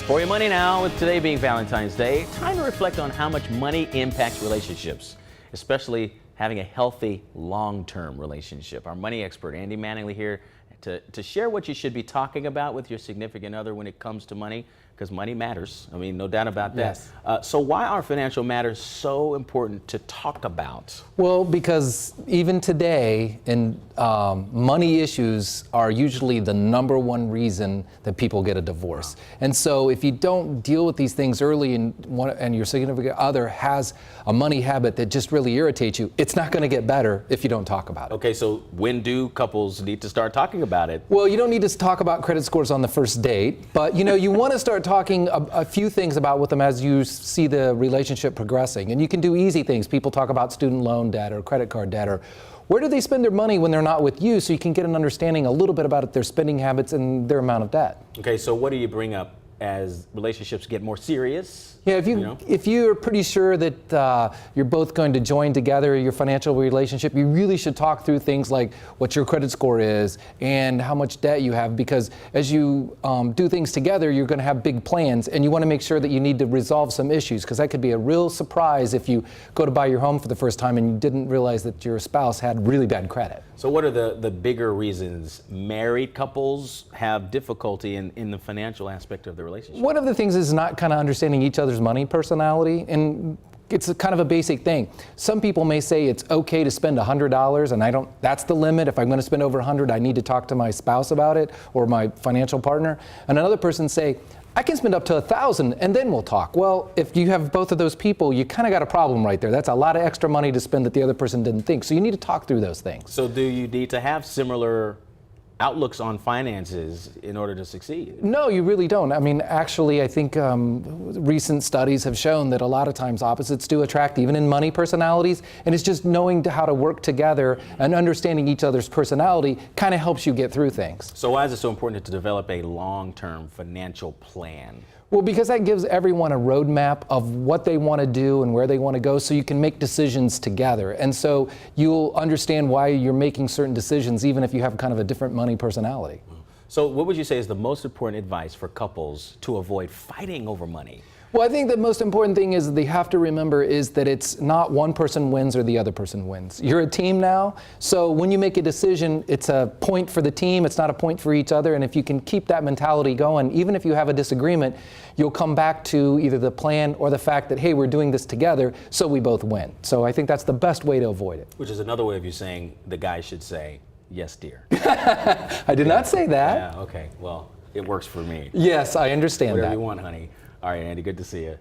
For your money now, with today being Valentine's Day, time to reflect on how much money impacts relationships, especially having a healthy long-term relationship. Our money expert, Andy Manningly, here to share what you should be talking about with your significant other when it comes to money, because money matters. I mean, no doubt about that. Yes. So why are financial matters so important to talk about? Well, because even today, money issues are usually the #1 reason that people get a divorce. And so if you don't deal with these things early and your significant other has a money habit that just really irritates you, it's not going to get better if you don't talk about it. Okay, so when do couples need to start talking about it? Well, you don't need to talk about credit scores on the first date, but you want to start talking a few things about with them as you see the relationship progressing. And you can do easy things. People talk about student loan debt or credit card debt, or where do they spend their money when they're not with you, so you can get an understanding a little bit about their spending habits and their amount of debt. Okay, so what do you bring up as relationships get more serious? Yeah, if you're pretty sure that you're both going to join together your financial relationship, you really should talk through things like what your credit score is and how much debt you have, because as you do things together, you're going to have big plans, and you want to make sure that you need to resolve some issues, because that could be a real surprise if you go to buy your home for the first time and you didn't realize that your spouse had really bad credit. So what are the bigger reasons married couples have difficulty in the financial aspect of the relationship? One of the things is not kind of understanding each other's money personality, and it's kind of a basic thing. Some people may say it's okay to spend $100, and that's the limit. If I'm going to spend over 100, I need to talk to my spouse about it or my financial partner. And another person say, I can spend up to 1,000 and then we'll talk. Well, if you have both of those people, you kind of got a problem right there. That's a lot of extra money to spend that the other person didn't think. So you need to talk through those things. So do you need to have similar outlooks on finances in order to succeed? No, you really don't. I mean, actually, I think recent studies have shown that a lot of times opposites do attract, even in money personalities. And it's just knowing how to work together and understanding each other's personality kind of helps you get through things. So why is it so important to develop a long-term financial plan? Well, because that gives everyone a roadmap of what they want to do and where they want to go, so you can make decisions together. And so you'll understand why you're making certain decisions, even if you have kind of a different money personality. So what would you say is the most important advice for couples to avoid fighting over money? Well, I think the most important thing is that they have to remember is that it's not one person wins or the other person wins. You're a team now, so when you make a decision, it's a point for the team, it's not a point for each other, and if you can keep that mentality going, even if you have a disagreement, you'll come back to either the plan or the fact that, hey, we're doing this together, so we both win. So I think that's the best way to avoid it. Which is another way of you saying the guy should say, yes, dear. I did not say that. Yeah, okay, well, it works for me. Yes, I understand Whatever that. you want, honey. All right, Andy, good to see you.